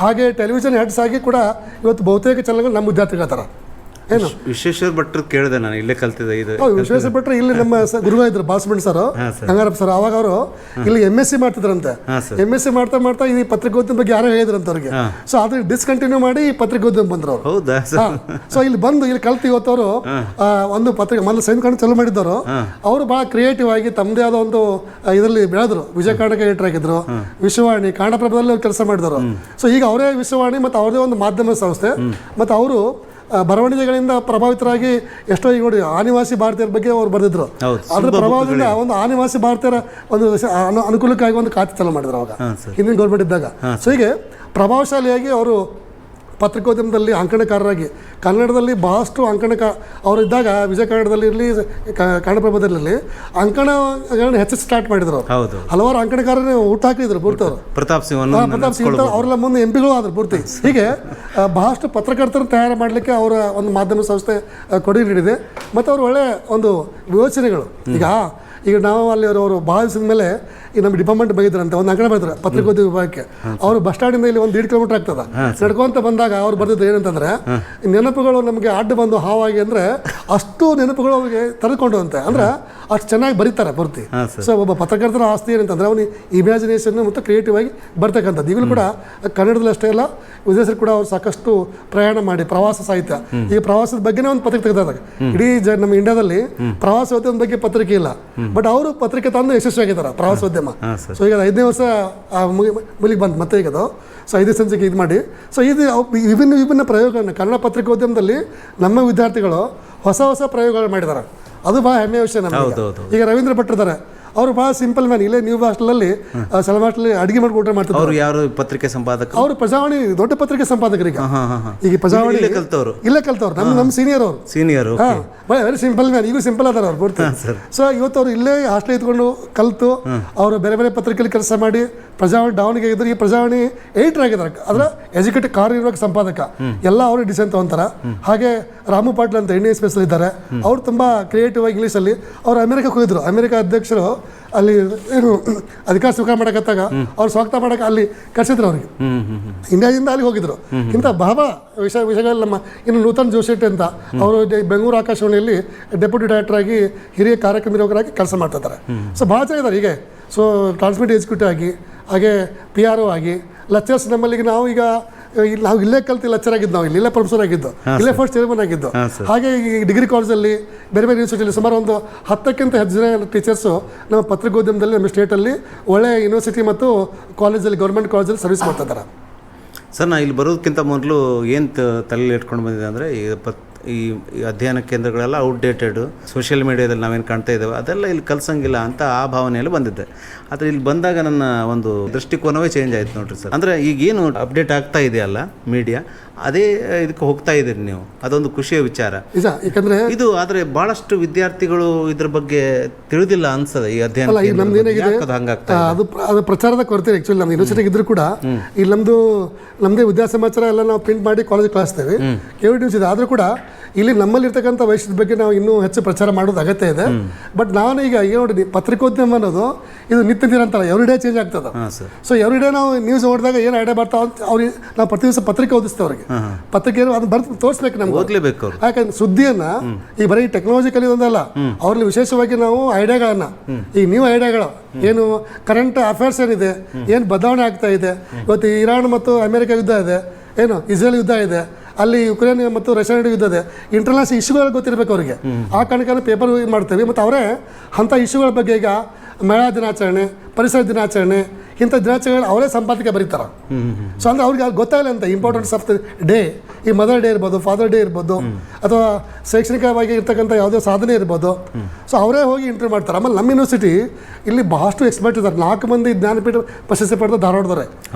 ಹಾಗೆ ಟೆಲಿವಿಷನ್ ಹೆಡ್ಸ್ ಆಗಿ ಕೂಡ ಇವತ್ತು ಬಹುತೇಕ ಚಾನಲ್ಗಳು ನಮ್ಮ ವಿದ್ಯಾರ್ಥಿಗಳಿದ್ದಾರೆ. ಏನು ವಿಶ್ವೇಶ್ವರ ಭಟ್ರು ಕೇಳಿದೆ ನಾನು, ಇಲ್ಲೇ ಕಲ್ತಿದ್ದೆ ಇದು. ವಿಶ್ವೇಶ್ವರ ಭಟ್ರು ಇಲ್ಲಿ ನಮ್ಮ ಗುರುಗಳು ಇದ್ರು, ಬಾಲಸುಬ್ರಹ್ಮಣ್ಯ ಸರ್, ಗಂಗಾರಪ್ಪ ಸರ್. ಅವಾಗ ಅವರು ಇಲ್ಲಿ MSc ಮಾಡ್ತಿದ್ರಂತೆ. MSc ಮಾಡ್ತಾ ಈ ಪತ್ರಿಕೋದ್ಯಮ ಬಗ್ಗೆ ಯಾರೋ ಹೇಳಿದ್ರಂತ ಅವ್ರಿಗೆ. ಸೊ ಅದು ಡಿಸ್ಕಂಟಿನ್ಯೂ ಮಾಡಿ ಈ ಪತ್ರಿಕೋದ್ಯಮ ಬಂದ್ರು ಅವರು. ಹೌದಾ? ಸೊ ಇಲ್ಲಿ ಕಲ್ತು ಇವತ್ತವರು ಒಂದು ಪತ್ರಿಕೆ ಮೊದಲು ಸೈನ್ ಕಾಣ್ ಚಾಲೂ ಮಾಡಿದ್ದವರು. ಅವರು ಭಾಳ ಕ್ರಿಯೇಟಿವ್ ಆಗಿ ತಮ್ಮದೇ ಆದ ಒಂದು ಇದರಲ್ಲಿ ಬೆಳೆದ್ರು. ವಿಜಯ ಕರ್ನಾಟಕ ಎಡಿಟರ್ ಆಗಿದ್ರು, ವಿಶ್ವವಾಣಿ, ಕನ್ನಡಪ್ರಭದಲ್ಲಿ ಕೆಲಸ ಮಾಡಿದರು. ಸೊ ಈಗ ಅವರೇ ವಿಶ್ವವಾಣಿ ಮತ್ತು ಅವ್ರದೇ ಒಂದು ಮಾಧ್ಯಮ ಸಂಸ್ಥೆ. ಮತ್ತು ಅವರು ಬರವಣಿಗೆಗಳಿಂದ ಪ್ರಭಾವಿತರಾಗಿ ಎಷ್ಟೋ ಈಗ ನೋಡಿ ಆದಿವಾಸಿ ಭಾರತೀಯರ ಬಗ್ಗೆ ಅವ್ರು ಬರೆದಿದ್ರು. ಅದ್ರ ಪ್ರಭಾವದಿಂದ ಒಂದು ಆದಿವಾಸಿ ಭಾರತೀಯರ ಒಂದು ಅನುಕೂಲಕ್ಕಾಗಿ ಒಂದು ಖಾತೆ ಚಾಲೂ ಮಾಡಿದ್ರು ಅವಾಗ ಹಿಂದಿನ ಗೌರ್ಮೆಂಟ್ ಇದ್ದಾಗ. ಸೊ ಹೀಗೆ ಪ್ರಭಾವಶಾಲಿಯಾಗಿ ಅವರು ಪತ್ರಿಕೋದ್ಯಮದಲ್ಲಿ ಅಂಕಣಕಾರರಾಗಿ ಕನ್ನಡದಲ್ಲಿ ಭಾಳಷ್ಟು ಅವರಿದ್ದಾಗ ವಿಜಯ ಕನ್ನಡದಲ್ಲಿ ಇರಲಿ, ಕನ್ನಡಪ್ರಭದಲ್ಲಿರಲಿ ಅಂಕಣಗಳನ್ನು ಹೆಚ್ಚು ಸ್ಟಾರ್ಟ್ ಮಾಡಿದ್ರು. ಹಲವಾರು ಅಂಕಣಕಾರರೇ ಊಟ ಹಾಕಿದ್ರು ಪೂರ್ತಿ. ಪ್ರತಾಪ್ ಸಿಂಗ್ ಅವರೆಲ್ಲ ಮುಂದೆ MP ಆದ್ರು ಪೂರ್ತಿ. ಹೀಗೆ ಬಹಳಷ್ಟು ಪತ್ರಕರ್ತರು ತಯಾರು ಮಾಡಲಿಕ್ಕೆ ಅವರ ಒಂದು ಮಾಧ್ಯಮ ಸಂಸ್ಥೆ ಕೊಡುಗೆ ನೀಡಿದೆ. ಮತ್ತು ಅವರು ಒಳ್ಳೆ ಒಂದು ಯೋಚನೆಗಳು. ಈಗ ನಾವು ಅಲ್ಲಿ ಅವರು ಭಾಳ ದಿವಸದ ಮೇಲೆ ಈ ನಮ್ಮ ಡಿಪಾರ್ಟ್ಮೆಂಟ್ ಬೈದ್ರಂತೆ, ಒಂದು ಅಂಕಣ ಬೈದ್ರು ಪತ್ರಿಕೋದ್ಯಮ ವಿಭಾಗಕ್ಕೆ. ಅವರು ಬಸ್ ಸ್ಟ್ಯಾಂಡಿಂದ ಇಲ್ಲಿ 1.5 ಕಿಲೋಮೀಟರ್ ಆಗ್ತದೆ ನಡ್ಕೊಂತ ಬಂದಾಗ ಅವ್ರು ಬರ್ದಿದ್ದು ಏನಂತಂದರೆ, ನೆನಪುಗಳು ನಮಗೆ ಅಡ್ಡ ಬಂದು ಹಾವಾಗಿ ಅಂದರೆ ಅಷ್ಟು ನೆನಪುಗಳು ಅವ್ರಿಗೆ ತೆರೆದುಕೊಂಡು ಅಂತೆ. ಅಂದ್ರೆ ಅಷ್ಟು ಚೆನ್ನಾಗಿ ಬರೀತಾರೆ ಪೂರ್ತಿ. ಸೊ ಒಬ್ಬ ಪತ್ರಕರ್ತರ ಆಸ್ತಿ ಏನಂತಂದರೆ ಅವನಿಗೆ ಇಮ್ಯಾಜಿನೇಷನ್ ಮತ್ತು ಕ್ರಿಯೇಟಿವ್ ಆಗಿ ಬರ್ತಕ್ಕಂಥದ್ದು. ಈಗಲೂ ಕೂಡ ಕನ್ನಡದಲ್ಲಿ ಅಷ್ಟೇ ಅಲ್ಲ, ವಿದೇಶದಲ್ಲಿ ಕೂಡ ಅವ್ರು ಸಾಕಷ್ಟು ಪ್ರಯಾಣ ಮಾಡಿ ಪ್ರವಾಸ ಸಾಹಿತ್ಯ, ಈಗ ಪ್ರವಾಸದ ಬಗ್ಗೆನೇ ಒಂದು ಪತ್ರಿಕೆ ತೆಗೆದಾಗ ಇಡೀ ನಮ್ಮ ಇಂಡಿಯಾದಲ್ಲಿ ಪ್ರವಾಸೋದ್ಯಮದ ಬಗ್ಗೆ ಪತ್ರಿಕೆ ಇಲ್ಲ. ಬಟ್ ಅವರು ಪತ್ರಿಕೆ ತಂದು ಯಶಸ್ವಿಯಾಗಿದ್ದಾರೆ ಪ್ರವಾಸೋದ್ಯಮ. ಸೊ ಈಗ 5ನೇ ವರ್ಷ ಮುಗಿಗೆ ಬಂತು ಮತ್ತೆ ಈಗ ಅದು. ಸೊ 5 ಸಂಚಿಕೆ ಇದು ಮಾಡಿ. ಸೊ ಇದು ವಿಭಿನ್ನ ಪ್ರಯೋಗಗಳನ್ನ ಕನ್ನಡ ಪತ್ರಿಕೋದ್ಯಮದಲ್ಲಿ ನಮ್ಮ ವಿದ್ಯಾರ್ಥಿಗಳು ಹೊಸ ಪ್ರಯೋಗಗಳು ಮಾಡಿದ್ದಾರೆ. ಅದು ಭಾಳ ಹೆಮ್ಮೆಯ ವಿಷಯ ನಮಗೆ. ಈಗ ರವೀಂದ್ರ ಭಟ್ ಇದ್ದಾರೆ, ಅವರು ಭಾಳ ಸಿಂಪಲ್ ಮ್ಯಾನ್. ಇಲ್ಲೇ ನ್ಯೂ ಹಾಸ್ಟೆಲಲ್ಲಿ ಅಡಿಗೆ ಮಾಡಿ ಊಟ ಮಾಡ್ತಿದ್ರು. ಯಾರು ಪತ್ರಿಕೆ ಸಂಪಾದಕ? ಅವರು ಪ್ರಜಾವಾಣಿ ದೊಡ್ಡ ಪತ್ರಿಕೆ ಸಂಪಾದಕರಿಗೆ. ಈಗ ಪ್ರಜಾವಾಣಿ ಇಲ್ಲೇ ಕಲ್ತವ್ರು, ನಮ್ಮ ಸೀನಿಯರ್ ವೆರಿ ಸಿಂಪಲ್ ಮ್ಯಾನ್. ಈಗೂ ಸಿಂಪಲ್ ಅದಾರ ಅವ್ರು ಪೂರ್ತಿ. ಸೊ ಇವತ್ತು ಅವ್ರು ಇಲ್ಲೇ ಹಾಸ್ಟೆಲ್ ಇದ್ಕೊಂಡು ಕಲ್ತು ಅವರು ಬೇರೆ ಬೇರೆ ಪತ್ರಿಕೆಯಲ್ಲಿ ಕೆಲಸ ಮಾಡಿ ಪ್ರಜಾವಾಣಿ ದಾವಣಗೆರೆ ಇದ್ರೆ ಈ ಪ್ರಜಾವಾಣಿ ಎಡಿಟರ್ ಆಗಿದ್ದಾರೆ, ಅದರ ಎಜುಕೇಟೆಡ್ ಕಾರ್ಯನಿರ್ವಾಹಕ ಸಂಪಾದಕ ಎಲ್ಲ ಅವರೇ ಡಿಸಿಷನ್ ತಗೊಂತಾರೆ. ಹಾಗೆ ರಾಮು ಪಾಟೀಲ್ ಅಂತ NSPS ಇದ್ದಾರೆ, ಅವರು ತುಂಬ ಕ್ರಿಯೇಟಿವ್ ಆಗಿ ಇಂಗ್ಲೀಷಲ್ಲಿ ಅವ್ರು ಅಮೆರಿಕಕ್ಕೆ ಹೋಗಿದ್ರು. ಅಮೆರಿಕ ಅಧ್ಯಕ್ಷರು ಅಲ್ಲಿ ಏನು ಅಧಿಕಾರ ಸ್ವೀಕಾರ ಮಾಡಕತ್ತಾಗ ಅವ್ರು ಸ್ವಾಗತ ಮಾಡಕ್ಕೆ ಅಲ್ಲಿ ಕರ್ಸಿದ್ರು ಅವ್ರಿಗೆ, ಇಂಡಿಯಾದಿಂದ ಅಲ್ಲಿ ಹೋಗಿದ್ರು. ಇಂಥ ಬಹಳ ವಿಷಯಗಳಲ್ಲಿ ನಮ್ಮ ಇನ್ನು ನೂತನ್ ಜೋಶೆಟ್ಟಿ ಅಂತ ಅವರು ಬೆಂಗಳೂರು ಆಕಾಶವಾಣಿಯಲ್ಲಿ ಡೆಪ್ಯೂಟಿ ಡೈರೆಕ್ಟರ್ ಆಗಿ ಹಿರಿಯ ಕಾರ್ಯಕ್ರಮ ನಿರ್ವಾಹಕರಾಗಿ ಕೆಲಸ ಮಾಡ್ತಿದ್ದಾರೆ. ಸೊ ಭಾಳ ಚೆನ್ನಾಗಿದ್ದಾರೆ ಹೀಗೆ. ಸೊ ಟ್ರಾನ್ಸ್ಮಿಟ್ ಎಕ್ಸಿಕ್ಯೂಟಿವ್ ಆಗಿ, ಹಾಗೆ PRO ಆಗಿ, ಲೆಕ್ಚರ್ಸ್ ನಮ್ಮಲ್ಲಿಗೆ ನಾವು ಈಗ ನಾವು ಇಲ್ಲೇ ಕಲ್ತು ಲೆಕ್ಚರ್ ಆಗಿದ್ದು, ನಾವು ಇಲ್ಲೇ ಪ್ರೊಫೆಸರ್ ಆಗಿದ್ದು, ಇಲ್ಲೇ ಫಸ್ಟ್ ಚೇರ್ಮನ್ ಆಗಿದ್ದು. ಹಾಗೆ ಈ ಡಿಗ್ರಿ ಕಾಲೇಜಲ್ಲಿ ಬೇರೆ ಬೇರೆ ಯೂನಿವರ್ಸಿಟಿಯಲ್ಲಿ ಸುಮಾರು ಒಂದು 10ಕ್ಕಿಂತ ಹೆಚ್ಚು ಜನ ಟೀಚರ್ಸು ನಮ್ಮ ಪತ್ರಿಕೋದ್ಯಮದಲ್ಲಿ ನಮ್ಮ ಸ್ಟೇಟಲ್ಲಿ ಒಳ್ಳೆಯ ಯೂನಿವರ್ಸಿಟಿ ಮತ್ತು ಕಾಲೇಜಲ್ಲಿ ಗೌರ್ಮೆಂಟ್ ಕಾಲೇಜಲ್ಲಿ ಸರ್ವಿಸ್ ಮಾಡ್ತಿದ್ದಾರೆ. ಸರ್, ನಾ ಇಲ್ಲಿ ಬರೋದಕ್ಕಿಂತ ಮೊದಲು ಏನು ತಲೆಯಲ್ಲಿ ಇಟ್ಕೊಂಡು ಬಂದಿದೆ ಅಂದರೆ ಈ ಅಧ್ಯಯನ ಕೇಂದ್ರಗಳೆಲ್ಲ ಔಟ್ಡೇಟೆಡು, ಸೋಷಿಯಲ್ ಮೀಡಿಯಾದಲ್ಲಿ ನಾವೇನು ಕಾಣ್ತಾ ಇದ್ದೇವೆ ಅದೆಲ್ಲ ಇಲ್ಲಿ ಕಲ್ಸಂಗಿಲ್ಲ ಅಂತ ಆ ಭಾವನೆಯಲ್ಲಿ ಬಂದಿದ್ದೆ. ಆದರೆ ಇಲ್ಲಿ ಬಂದಾಗ ನನ್ನ ಒಂದು ದೃಷ್ಟಿಕೋನವೇ ಚೇಂಜ್ ಆಯ್ತು ನೋಡ್ರಿ ಸರ್. ಅಂದರೆ ಈಗೇನು ಅಪ್ಡೇಟ್ ಆಗ್ತಾ ಇದೆಯಲ್ಲ ಮೀಡಿಯಾ, ಅದೇ ಇದಕ್ಕೆ ಹೋಗ್ತಾ ಇದ್ದೀರಿ ನೀವು, ಅದೊಂದು ಖುಷಿಯ ವಿಚಾರ. ನಿಜ, ಯಾಕಂದರೆ ಇದು ಆದರೆ ಭಾಳಷ್ಟು ವಿದ್ಯಾರ್ಥಿಗಳು ಇದ್ರ ಬಗ್ಗೆ ತಿಳಿದಿಲ್ಲ ಅನ್ಸದೆ. ಈ ಅಧ್ಯಯನ ನಮ್ದು ಏನಾಗಿದೆ ಅದು ಪ್ರಚಾರದ ಕೊರತೆ. ಆ್ಯಕ್ಚುಲಿ ನಮ್ಮ ಯೂನಿವರ್ಸಿಟಿಗೆ ಇದ್ರೂ ಕೂಡ ಇಲ್ಲಿ ನಮ್ಮದೇ ವಿದ್ಯಾಸಮಾಚಾರ ಎಲ್ಲ ನಾವು ಪ್ರಿಂಟ್ ಮಾಡಿ ಕಾಲೇಜ್ ಕಳಿಸ್ತೇವೆ, KVT ನ್ಯೂಸ್ ಇದೆ. ಆದರೂ ಕೂಡ ಇಲ್ಲಿ ನಮ್ಮಲ್ಲಿರ್ತಕ್ಕಂಥ ವೈಶಿಷ್ಟ್ಯದ ಬಗ್ಗೆ ನಾವು ಇನ್ನೂ ಹೆಚ್ಚು ಪ್ರಚಾರ ಮಾಡೋದು ಅಗತ್ಯ ಇದೆ. ಬಟ್ ನಾನು ಈಗ ನೋಡಿ, ಪತ್ರಿಕೋದ್ಯಮ ಅನ್ನೋದು ಇದು ನಿತ್ಯ ನಿರಂತರ ಎವ್ರಿಡೇ ಚೇಂಜ್ ಆಗ್ತದೆ. ಸೊ ಎವ್ರಿಡೇ ನಾವು ನ್ಯೂಸ್ ಓದಿದಾಗ ಏನು ಐಡಿಯಾ ಬರ್ತಾವ ಅಂತ ಅವ್ರಿಗೆ ನಾವು ಪ್ರತಿ ದಿವಸ ಪತ್ರಿಕೆ ಓದಿಸ್ತೇವೆ. ಅವ್ರಿಗೆ ಪತ್ರಿಕೆ ಅದು ಬರ್ತು ತೋರಿಸ್ಬೇಕು, ನಮ್ಗೆ ಓದಲೇಬೇಕು. ಯಾಕಂದ್ರೆ ಸುದ್ದಿಯನ್ನ ಈ ಬರೀ ಟೆಕ್ನಾಲಜಿಕಲಿ ಒಂದಲ್ಲ, ಅವ್ರಲ್ಲಿ ವಿಶೇಷವಾಗಿ ನಾವು ಐಡಿಯಾಗಳನ್ನ, ಈ ನ್ಯೂ ಐಡಿಯಾಗಳು ಏನು ಕರೆಂಟ್ ಅಫೇರ್ಸ್ ಏನಿದೆ, ಏನು ಬದಲಾವಣೆ ಆಗ್ತಾ ಇದೆ. ಇವತ್ತು ಇರಾನ್ ಮತ್ತು ಅಮೆರಿಕ ಯುದ್ಧ ಇದೆ, ಏನು ಇಸ್ರೇಲ್ ಯುದ್ಧ ಇದೆ, ಅಲ್ಲಿ ಯುಕ್ರೇನ್ ಮತ್ತು ರಷ್ಯಾ ನಡುವೆ ಯುದ್ಧ ಇದೆ. ಇಂಟರ್ನ್ಯಾಷನಲ್ ಇಶ್ಯೂಗಳು ಗೊತ್ತಿರಬೇಕು ಅವರಿಗೆ. ಆ ಕಾರಣಕ್ಕೆ ಪೇಪರ್ ಮಾಡ್ತೇವೆ. ಮತ್ತು ಅವರೇ ಅಂಥ ಇಶ್ಯೂಗಳ ಬಗ್ಗೆ ಈಗ ಮಹಿಳಾ ದಿನಾಚರಣೆ, ಪರಿಸರ ದಿನಾಚರಣೆ, ಇಂಥ ದಿನಾಚರಣೆ ಅವರೇ ಸಂಪಾದಕ ಬರೀತಾರೆ. ಸೊ ಅಂದರೆ ಅವ್ರಿಗೆ ಗೊತ್ತಾಗಲ್ಲ ಅಂತ ಇಂಪಾರ್ಟೆನ್ಸ್ ಆಫ್ ದ ಡೇ. ಈ ಮದರ್ ಡೇ ಇರ್ಬೋದು, ಫಾದರ್ ಡೇ ಇರ್ಬೋದು, ಅಥವಾ ಶೈಕ್ಷಣಿಕವಾಗಿ ಇರ್ತಕ್ಕಂಥ ಯಾವುದೇ ಸಾಧನೆ ಇರ್ಬೋದು. ಸೊ ಅವರೇ ಹೋಗಿ ಇಂಟರ್ವ್ಯೂ ಮಾಡ್ತಾರೆ. ಆಮೇಲೆ ನಮ್ಮ ಯೂನಿವರ್ಸಿಟಿ ಇಲ್ಲಿ ಬಹಳಷ್ಟು ಎಕ್ಸ್ಪರ್ಟ್ ಇದ್ದಾರೆ. 4 ಮಂದಿ ಜ್ಞಾನಪೀಠ ಪ್ರಶಸ್ತಿ ಪಡೆದ ಧಾರವಾಡದವರೇ.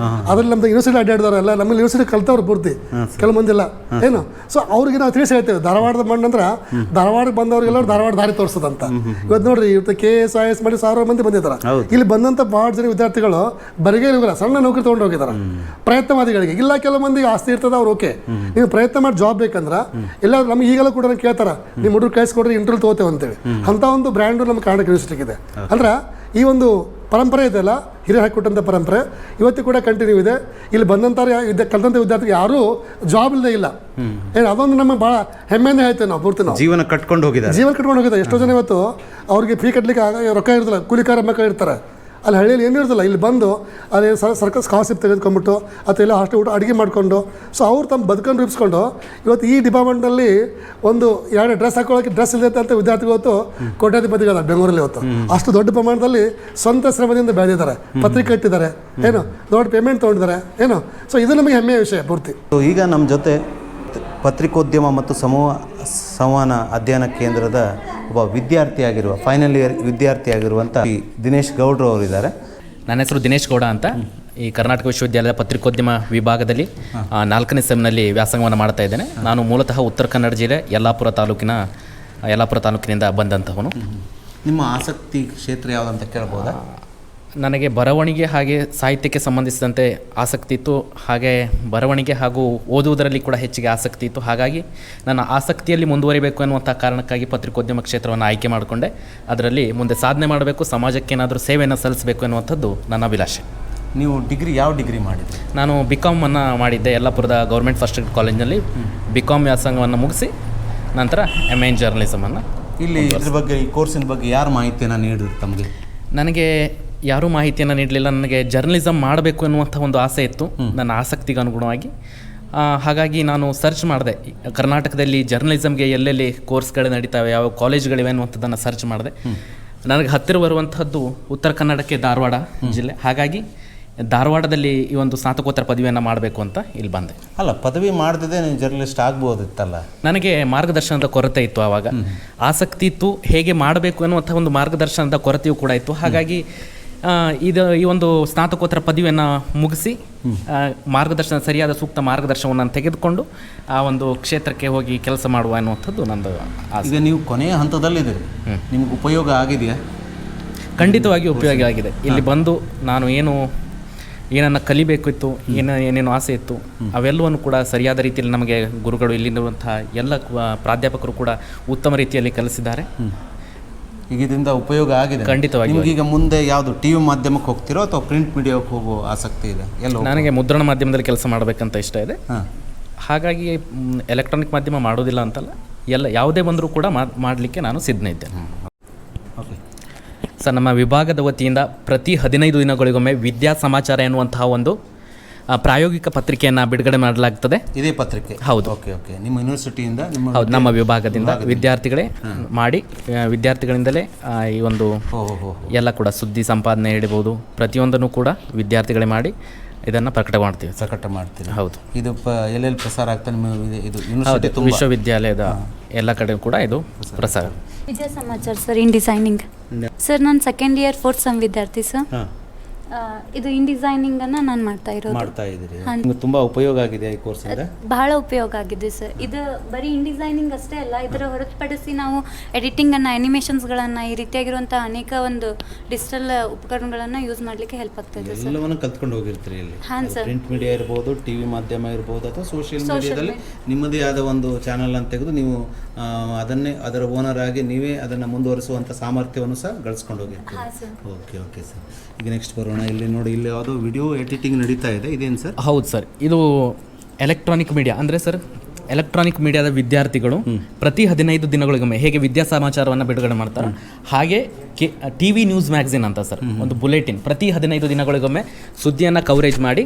ಅದ್ರಲ್ಲಿ ನಮ್ಮದು ಯೂನಿವರ್ಸಿಟಿ ಅಡ್ಡಾಡಿದವರೆಲ್ಲ ನಮ್ಮ ಯೂನಿವರ್ಸಿಟಿ ಕಲ್ತವ್ರು ಪೂರ್ತಿ, ಕೆಲವು ಮಂದಿ ಇಲ್ಲ ಏನು. ಸೊ ಅವ್ರಿಗೆ ನಾವು ತಿಳಿಸಿ ಹೇಳ್ತೇವೆ, ಧಾರವಾಡದ ಮಣ್ಣಂದ್ರೆ ಧಾರವಾಡಕ್ಕೆ ಬಂದವ್ರಿಗೆಲ್ಲ ಧಾರವಾಡ ದಾರಿ ತೋರಿಸೋದಂತ. ಇವತ್ತು ನೋಡ್ರಿ, ಇವತ್ತು KS IAS ಮಾಡಿ 1000 ಮಂದಿ ಬಂದಿದ್ದಾರೆ. ಇಲ್ಲಿ ಬಂದಂಥ ಭಾಳ ಜನ ವಿದ್ಯಾರ್ಥಿಗಳು ಬರಿಗೆ ಹೋಗಿಲ್ಲ, ಸಣ್ಣ ನೌಕರಿ ತೊಗೊಂಡು ಹೋಗಿದ್ದಾರೆ. ಪ್ರಯತ್ನವಾದಿಗಳಿಗೆ ಇಲ್ಲ, ಕೆಲವು ಮಂದಿಗೆ ಆಸ್ತಿ ಇರ್ತದೆ, ಅವ್ರು ಓಕೆ, ನೀವು ಪ್ರಯತ್ನ ಮಾಡಿ ಜಾಬ್ ಬೇಕಂದ್ರೆ ಎಲ್ಲ ನಮ್ಗೆ ಈಗಲೂ ಕೂಡ ಕೇಳ್ತಾರೆ, ನಿಮ್ಮ ಹುಡುಗರು ಕಳಿಸ್ಕೊಡ್ರಿ ಇಂಟರ್ವ್ಯೂ ತಗೋತೇವೆ ಅಂತೇಳಿ. ಅಂಥ ಒಂದು ಬ್ರ್ಯಾಂಡು ನಮ್ಮ ಕರ್ನಾಟಕ ಯೂನಿವರ್ಸಿಟಿಗೆ ಇದೆ. ಅಂದ್ರೆ ಈ ಒಂದು ಪರಂಪರೆ ಇದೆಯಲ್ಲ, ಹಿರಿಯರು ಹಾಕಿಕೊಟ್ಟಂಥ ಪರಂಪರೆ ಇವತ್ತು ಕೂಡ ಕಂಟಿನ್ಯೂ ಇದೆ. ಇಲ್ಲಿ ಬಂದಂಥವ್ರು ಕಲಿತಂಥ ವಿದ್ಯಾರ್ಥಿಗಳು ಯಾರೂ ಜಾಬ್ ಇಲ್ಲದೆ ಇಲ್ಲ. ಏನು ಅದೊಂದು ನಮ್ಮ ಭಾಳ ಹೆಮ್ಮೆಯಿಂದ ಹೇಳ್ತೇವೆ ನಾವು. ಪೂರ್ತಿ ನಾವು ಜೀವನ ಕಟ್ಕೊಂಡು ಹೋಗಿದ್ದಾರೆ. ಎಷ್ಟೋ ಜನ ಇವತ್ತು ಅವ್ರಿಗೆ ಫೀ ಕಟ್ಟಲಿಕ್ಕೆ ರೊಕ್ಕ ಇರೋದಿಲ್ಲ, ಕೂಲಿಕಾರ ಮಕ್ಕಳು ಇರ್ತಾರೆ. ಅಲ್ಲಿ ಹಳ್ಳಿಯಲ್ಲಿ ಏನೂ ಇರೋದಿಲ್ಲ. ಇಲ್ಲಿ ಬಂದು ಅಲ್ಲಿ ಸರ್ಕಾರ ಸ್ಕಾಲರ್ಶಿಪ್ ತೆಗೆದುಕೊಂಡ್ಬಿಟ್ಟು ಅಥವಾ ಎಲ್ಲ ಹಾಸ್ಟೆಲ್ ಊಟ ಅಡುಗೆ ಮಾಡಿಕೊಂಡು, ಸೊ ಅವ್ರು ತಮ್ಮ ಬದುಕನ್ನು ರೂಪಿಸ್ಕೊಂಡು ಇವತ್ತು ಈ ಡಿಪಾರ್ಟ್ಮೆಂಟಲ್ಲಿ ಒಂದು 2 ಡ್ರೆಸ್ ಹಾಕೊಳ್ಳೋಕ್ಕೆ ಡ್ರೆಸ್ ಇಲ್ಲದೆ ಅಂತ ವಿದ್ಯಾರ್ಥಿಗಳು ಇವತ್ತು ಕೋಟ್ಯಾಧಿಪತಿಗಳು ಬೆಂಗಳೂರಲ್ಲಿ ಇವತ್ತು ಅಷ್ಟು ದೊಡ್ಡ ಪ್ರಮಾಣದಲ್ಲಿ ಸ್ವಂತ ಶ್ರಮದಿಂದ ಬೆಳೆದಿದ್ದಾರೆ, ಪತ್ರಿಕೆ ಕಟ್ಟಿದ್ದಾರೆ, ಏನು ದೊಡ್ಡ ಪೇಮೆಂಟ್ ತೊಗೊಂಡಿದ್ದಾರೆ, ಏನು. ಸೊ ಇದು ನಮಗೆ ಹೆಮ್ಮೆಯ ವಿಷಯ ಪೂರ್ತಿ. ಈಗ ನಮ್ಮ ಜೊತೆ ಪತ್ರಿಕೋದ್ಯಮ ಮತ್ತು ಸಂವಹನ ಅಧ್ಯಯನ ಕೇಂದ್ರದ ಒಬ್ಬ ವಿದ್ಯಾರ್ಥಿಯಾಗಿರುವ ಫೈನಲ್ ಇಯರ್ ವಿದ್ಯಾರ್ಥಿಯಾಗಿರುವಂಥ ದಿನೇಶ್ ಗೌಡ್ರು ಅವರಿದ್ದಾರೆ. ನನ್ನ ಹೆಸರು ದಿನೇಶ್ ಗೌಡ ಅಂತ. ಈ ಕರ್ನಾಟಕ ವಿಶ್ವವಿದ್ಯಾಲಯದ ಪತ್ರಿಕೋದ್ಯಮ ವಿಭಾಗದಲ್ಲಿ 4ನೇ ಸೆಮ್ನಲ್ಲಿ ವ್ಯಾಸಂಗವನ್ನು ಮಾಡ್ತಾ ಇದ್ದೇನೆ. ನಾನು ಮೂಲತಃ ಉತ್ತರ ಕನ್ನಡ ಜಿಲ್ಲೆ ಯಲ್ಲಾಪುರ ತಾಲೂಕಿನಿಂದ ಬಂದಂಥವನು. ನಿಮ್ಮ ಆಸಕ್ತಿ ಕ್ಷೇತ್ರ ಯಾವುದಂತ ಕೇಳ್ಬೋದಾ? ನನಗೆ ಬರವಣಿಗೆ ಹಾಗೆ ಸಾಹಿತ್ಯಕ್ಕೆ ಸಂಬಂಧಿಸಿದಂತೆ ಆಸಕ್ತಿ ಇತ್ತು. ಹಾಗೆ ಬರವಣಿಗೆ ಹಾಗೂ ಓದುವುದರಲ್ಲಿ ಕೂಡ ಹೆಚ್ಚಿಗೆ ಆಸಕ್ತಿ ಇತ್ತು. ಹಾಗಾಗಿ ನನ್ನ ಆಸಕ್ತಿಯಲ್ಲಿ ಮುಂದುವರಿಬೇಕು ಅನ್ನುವಂಥ ಕಾರಣಕ್ಕಾಗಿ ಪತ್ರಿಕೋದ್ಯಮ ಕ್ಷೇತ್ರವನ್ನು ಆಯ್ಕೆ ಮಾಡಿಕೊಂಡೆ. ಅದರಲ್ಲಿ ಮುಂದೆ ಸಾಧನೆ ಮಾಡಬೇಕು, ಸಮಾಜಕ್ಕೆ ಏನಾದರೂ ಸೇವೆಯನ್ನು ಸಲ್ಲಿಸಬೇಕು ಅನ್ನುವಂಥದ್ದು ನನ್ನ ಅಭಿಲಾಷೆ. ನೀವು ಯಾವ ಡಿಗ್ರಿ ಮಾಡಿದ್ರಿ? ನಾನು BCom ಮಾಡಿದ್ದೆ ಯಲ್ಲಾಪುರದ ಗೌರ್ಮೆಂಟ್ ಫಸ್ಟ್ ಗ್ರೇಡ್ ಕಾಲೇಜಿನಲ್ಲಿ. BCom ವ್ಯಾಸಂಗವನ್ನು ಮುಗಿಸಿ ನಂತರ MA ಇನ್ ಜರ್ನಲಿಸಮನ್ನು. ಇಲ್ಲಿ ಇದ್ರ ಬಗ್ಗೆ, ಈ ಕೋರ್ಸಿನ ಬಗ್ಗೆ ಯಾರು ಮಾಹಿತಿಯನ್ನು ನೀಡಿದ್ರು ತಮಗೆ? ನನಗೆ ಯಾರೂ ಮಾಹಿತಿಯನ್ನು ನೀಡಲಿಲ್ಲ. ನನಗೆ ಜರ್ನಲಿಸಮ್ ಮಾಡಬೇಕು ಅನ್ನುವಂಥ ಒಂದು ಆಸೆ ಇತ್ತು ನನ್ನ ಆಸಕ್ತಿಗೆ ಅನುಗುಣವಾಗಿ. ಹಾಗಾಗಿ ನಾನು ಸರ್ಚ್ ಮಾಡಿದೆ, ಕರ್ನಾಟಕದಲ್ಲಿ ಜರ್ನಲಿಸಮ್ಗೆ ಎಲ್ಲೆಲ್ಲಿ ಕೋರ್ಸ್ಗಳು ನಡೀತಾವೆ, ಯಾವ ಕಾಲೇಜ್ಗಳಿವೆ ಅನ್ನುವಂಥದ್ದನ್ನು ಸರ್ಚ್ ಮಾಡಿದೆ. ನನಗೆ ಹತ್ತಿರ ಬರುವಂಥದ್ದು ಉತ್ತರ ಕನ್ನಡಕ್ಕೆ ಧಾರವಾಡ ಜಿಲ್ಲೆ. ಹಾಗಾಗಿ ಧಾರವಾಡದಲ್ಲಿ ಈ ಒಂದು ಸ್ನಾತಕೋತ್ತರ ಪದವಿಯನ್ನು ಮಾಡಬೇಕು ಅಂತ ಇಲ್ಲಿ ಬಂದೆ. ಅಲ್ಲ, ಪದವಿ ಮಾಡದಿದ್ದೇ ನೀವು ಜರ್ನಲಿಸ್ಟ್ ಆಗ್ಬೋದಿತ್ತಲ್ಲ? ನನಗೆ ಮಾರ್ಗದರ್ಶನದ ಕೊರತೆ ಇತ್ತು. ಆವಾಗ ಆಸಕ್ತಿ ಇತ್ತು, ಹೇಗೆ ಮಾಡಬೇಕು ಅನ್ನುವಂಥ ಒಂದು ಮಾರ್ಗದರ್ಶನದ ಕೊರತೆಯೂ ಕೂಡ ಇತ್ತು. ಹಾಗಾಗಿ ಈ ಒಂದು ಸ್ನಾತಕೋತ್ತರ ಪದವಿಯನ್ನು ಮುಗಿಸಿ ಸರಿಯಾದ ಸೂಕ್ತ ಮಾರ್ಗದರ್ಶನವನ್ನು ನಾನು ತೆಗೆದುಕೊಂಡು ಆ ಒಂದು ಕ್ಷೇತ್ರಕ್ಕೆ ಹೋಗಿ ಕೆಲಸ ಮಾಡುವ ಅನ್ನುವಂಥದ್ದು ನಂದು ಆಸೆ. ಈಗ ನೀವು ಕೊನೆಯ ಹಂತದಲ್ಲಿದ್ದೀರಿ, ನಿಮ್ಗೆ ಉಪಯೋಗ ಆಗಿದೆಯಾ? ಖಂಡಿತವಾಗಿ ಉಪಯೋಗ ಆಗಿದೆ. ಇಲ್ಲಿ ಬಂದು ನಾನು ಏನು ಏನನ್ನ ಕಲಿಬೇಕಿತ್ತು, ಏನೇನು ಆಸೆ ಇತ್ತು ಅವೆಲ್ಲವನ್ನು ಕೂಡ ಸರಿಯಾದ ರೀತಿಯಲ್ಲಿ ನಮಗೆ ಗುರುಗಳು ಇಲ್ಲಿರುವಂತಹ ಎಲ್ಲ ಪ್ರಾಧ್ಯಾಪಕರು ಕೂಡ ಉತ್ತಮ ರೀತಿಯಲ್ಲಿ ಕಲಿಸಿದ್ದಾರೆ. ಈಗ ಇದರಿಂದ ಉಪಯೋಗ ಆಗಿದೆ ಖಂಡಿತವಾಗಿ. ನಿಮ್ಗೆ ಈಗ ಮುಂದೆ ಯಾವುದು ಟಿವಿ ಮಾಧ್ಯಮಕ್ಕೆ ಹೋಗ್ತಿರೋ ಅಥವಾ ಪ್ರಿಂಟ್ ಮೀಡಿಯಾಕ್ಕೆ ಹೋಗೋ ಆಸಕ್ತಿ ಇದೆ? ಎಲ್ಲ ನನಗೆ ಮುದ್ರಣ ಮಾಧ್ಯಮದಲ್ಲಿ ಕೆಲಸ ಮಾಡಬೇಕಂತ ಇಷ್ಟ ಇದೆ. ಹಾಗಾಗಿ ಎಲೆಕ್ಟ್ರಾನಿಕ್ ಮಾಧ್ಯಮ ಮಾಡೋದಿಲ್ಲ ಅಂತಲ್ಲ, ಎಲ್ಲ ಯಾವುದೇ ಬಂದರೂ ಕೂಡ ಮಾಡಲಿಕ್ಕೆ ನಾನು ಸಿದ್ಧ ಇದ್ದೇನೆ. ಓಕೆ ಸರ್, ನಮ್ಮ ವಿಭಾಗದ ವತಿಯಿಂದ ಪ್ರತಿ 15 ದಿನಗಳಿಗೊಮ್ಮೆ ವಿದ್ಯಾ ಸಮಾಚಾರ ಎನ್ನುವಂತಹ ಒಂದು ಪ್ರಾಯೋಗಿಕ ಪತ್ರಿಕೆಯನ್ನು ಬಿಡುಗಡೆ ಮಾಡಲಾಗ್ತದೆ. ಇದೇ ಪತ್ರಿಕೆ? ಹೌದು. Okay okay. ನಿಮ್ಮ ಯೂನಿವರ್ಸಿಟಿಯಿಂದ? ಹೌದು, ನಮ್ಮ ವಿಭಾಗದಿಂದ ವಿದ್ಯಾರ್ಥಿಗಳೇ ಮಾಡಿ ವಿದ್ಯಾರ್ಥಿಗಳಿಂದಲೇ ಈ ಒಂದು ಎಲ್ಲ ಕೂಡ ಸುದ್ದಿ ಸಂಪಾದನೆ ಹಿಡಿಬೋದು, ಪ್ರತಿಯೊಂದನ್ನು ಕೂಡ ವಿದ್ಯಾರ್ಥಿಗಳೇ ಮಾಡಿ ಇದನ್ನು ಪ್ರಕಟ ಮಾಡ್ತೀವಿ. ಹೌದು. ಇದು ಎಲ್ಲೆಲ್ಲಿ ಪ್ರಸಾರ ಆಗ್ತಾ ನಿಮ್ಮ ಇದು ಯೂನಿವರ್ಸಿಟಿ ತುಂಬ ವಿಶ್ವವಿದ್ಯಾಲಯದ ಎಲ್ಲ ಕಡೆ ಕೂಡ ಇದು ಪ್ರಸಾರ. ವಿದ್ಯಾ ಸಮಾಚಾರ ಸರ್, ಇನ್ ಡಿಸೈನಿಂಗ್ ಸರ್. ನಾನು ಸೆಕೆಂಡ್ ಇಯರ್ 4th ಸೆಮ್ ವಿದ್ಯಾರ್ಥಿ ಸರ್. ಇದು ಇನ್ ಡಿಸೈನಿಂಗ್ ಅನ್ನ ನಾನು ಮಾಡ್ತಾ ಇದ್ದೀರಿ. ನಿಮಗೆ ತುಂಬಾ ಉಪಯೋಗ ಆಗಿದೆ ಈ ಕೋರ್ಸ್ ಇಂದ? ಬಹಳ ಉಪಯೋಗ ಆಗಿದೆ ಸರ್. ಇದು ಬರೀ ಇನ್ ಡಿಸೈನಿಂಗ್ ಅಷ್ಟೇ ಅಲ್ಲ, ಇದರ ಹೊರತುಪಡಿಸಿ ನಾವು ಎಡಿಟಿಂಗ್ ಅನ್ನ, ಅನಿಮೇಷನ್ಸ್ಗಳನ್ನು, ಈ ರೀತಿಯಾಗಿರುವಂತಹ ಅನೇಕ ಒಂದು ಡಿಜಿಟಲ್ ಉಪಕರಣಗಳನ್ನು ಯೂಸ್ ಮಾಡಲಿಕ್ಕೆ ಹೆಲ್ಪ್ ಆಗ್ತದೆ ಸರ್. ಎಲ್ಲವನ್ನು ಕಲ್ತ್ಕೊಂಡು ಹೋಗಿರ್ತೀರಿ ಇಲ್ಲಿ? ಹಾಂ ಸರ್. ಪ್ರಿಂಟ್ ಮೀಡಿಯಾ ಇರ್ಬೋದು, ಟಿವಿ ಮಾಧ್ಯಮ ಇರ್ಬೋದು, ಅಥವಾ ಸೋಷಿಯಲ್ ಮೀಡಿಯಾದಲ್ಲಿ ನಿಮ್ಮದೇ ಆದ ಒಂದು ಚಾನಲ್ ಅಂತ ತೆಗೆದು ನೀವು ಅದನ್ನೇ ಅದರ ಓನರ್ ಆಗಿ ನೀವೇ ಅದನ್ನು ಮುಂದುವರಿಸುವಂಥ ಸಾಮರ್ಥ್ಯವನ್ನು ಸಹ ಗಳಿಸ್ಕೊಂಡು ಹೋಗಿರ್ತೀರಿ. Okay okay sir. ಈಗ ನೆಕ್ಸ್ಟ್ ಬರೋಣ. ಇಲ್ಲಿ ನೋಡಿ, ಇಲ್ಲಿ ಯಾವುದೋ ವಿಡಿಯೋ ಎಡಿಟಿಂಗ್ ನಡೀತಾ ಇದೆ, ಇದೇನು ಸರ್? ಹೌದು ಸರ್, ಇದು ಎಲೆಕ್ಟ್ರಾನಿಕ್ ಮೀಡಿಯಾ ಅಂದರೆ ಸರ್, ಎಲೆಕ್ಟ್ರಾನಿಕ್ ಮೀಡಿಯಾದ ವಿದ್ಯಾರ್ಥಿಗಳು ಪ್ರತಿ 15 ದಿನಗಳಿಗೊಮ್ಮೆ ಹೇಗೆ ವಿದ್ಯಾ ಸಮಾಚಾರವನ್ನು ಬಿಡುಗಡೆ ಮಾಡ್ತಾರೆ, ಹಾಗೆ ಟಿವಿ ನ್ಯೂಸ್ ಮ್ಯಾಗಝಿನ್ ಅಂತ ಸರ್, ಒಂದು ಬುಲೆಟಿನ್ ಪ್ರತಿ 15 ದಿನಗಳಿಗೊಮ್ಮೆ ಸುದ್ದಿಯನ್ನು ಕವರೇಜ್ ಮಾಡಿ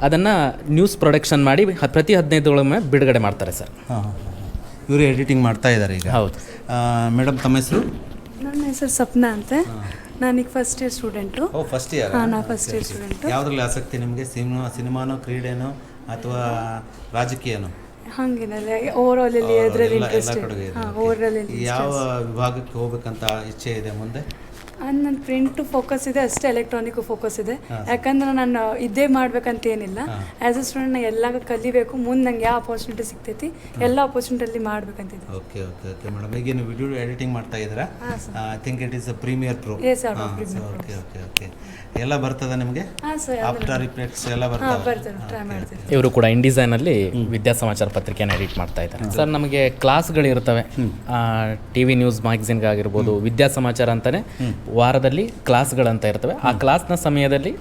ಅದನ್ನು ನ್ಯೂಸ್ ಪ್ರೊಡಕ್ಷನ್ ಮಾಡಿ ಪ್ರತಿ 15 ದಿನಗಳಿಗೊಮ್ಮೆ ಬಿಡುಗಡೆ ಮಾಡ್ತಾರೆ ಸರ್. ಇವರು ಎಡಿಟಿಂಗ್ ಮಾಡ್ತಾ ಇದ್ದಾರೆ ಈಗ? ಹೌದು. ಮೇಡಮ್, ತಮ್ಮ ಹೆಸರು? ನನ್ನ ಹೆಸರು ಸಪ್ನಾ ಅಂತ. ನಾನೀಗ first year student. First year? ಹಾಂ, ನಾನು ಫಸ್ಟ್ ಇಯರ್ ಸ್ಟೂಡೆಂಟು. ಯಾವುದ್ರಲ್ಲಿ ಆಸಕ್ತಿ ನಿಮಗೆ? ಸಿನಿಮಾನೋ, ಕ್ರೀಡೆನೋ, ಅಥವಾ ರಾಜಕೀಯನೋ? ಹಾಗೇನಲ್ಲ, ಓವರಾಲ್ ಅಲ್ಲಿ ಅದರಲ್ಲಿ ಇಂಟ್ರೆಸ್ಟ್. ಹಾಂ, ಓವರಾಲ್ ಅಲ್ಲಿ. ಯಾವ ವಿಭಾಗಕ್ಕೆ ಹೋಗ್ಬೇಕಂತ ಇಚ್ಛೆ ಇದೆ ಮುಂದೆ? ನನ್ನ ಪ್ರಿಂಟು ಫೋಕಸ್ ಇದೆ ಅಷ್ಟೇ, ಎಲೆಕ್ಟ್ರಾನಿಕ್ಕು ಫೋಕಸ್ ಇದೆ. ಯಾಕಂದ್ರೆ ನಾನು ಇದೇ ಮಾಡ್ಬೇಕಂತ ಏನಿಲ್ಲ. ಆ್ಯಸ್ ಎ ಸ್ಟೂಡೆಂಟ್ ನಾನು ಎಲ್ಲ ಕಲಿಬೇಕು. ಮುಂದೆ ನಂಗೆ ಯಾವ ಅಪರ್ಚುನಿಟಿ ಸಿಗ್ತೈತಿ ಎಲ್ಲ ಅಪರ್ಚುನಿಟಿಯಲ್ಲಿ ಮಾಡ್ಬೇಕಂತಿದೆ. Okay okay okay madam. ಈಗ ನೀವು ವಿಡಿಯೋ ಎಡಿಟಿಂಗ್ ಮಾಡ್ತಾ ಇದ್ದೀರಾ? I think it is Premiere Pro. Yes sir, Premiere. Okay okay okay. ಎಲ್ಲ ಬರ್ತದ ನಿಮಗೆ? ಹಾಂ ಸರ್, ಆಫ್ಟರ್ ಇಫೆಕ್ಟ್ಸ್ ಎಲ್ಲ ಬರ್ತಾರೆ, ಟ್ರೈ ಮಾಡ್ತೀನಿ. ಇವರು ಕೂಡ ಇನ್ ಡಿಸೈನಲ್ಲಿ ವಿದ್ಯಾ ಸಮಾಚಾರ ಪತ್ರಿಕೆಯನ್ನು ಎಡಿಟ್ ಮಾಡ್ತಾ ಇದ್ದಾರೆ ಸರ್. ನಮಗೆ ಕ್ಲಾಸ್ಗಳಿರ್ತವೆ, ಟಿವಿ ನ್ಯೂಸ್ ಮ್ಯಾಗಝಿನ್ಗಾಗಿರ್ಬೋದು, ವಿದ್ಯಾ ಸಮಾಚಾರ ಅಂತಲೇ ವಾರದಲ್ಲಿ ಕ್ಲಾಸ್ಗಳಂತ ಇರ್ತವೆ. ಆ ಕ್ಲಾಸ್ನ ಸಮಯದಲ್ಲಿ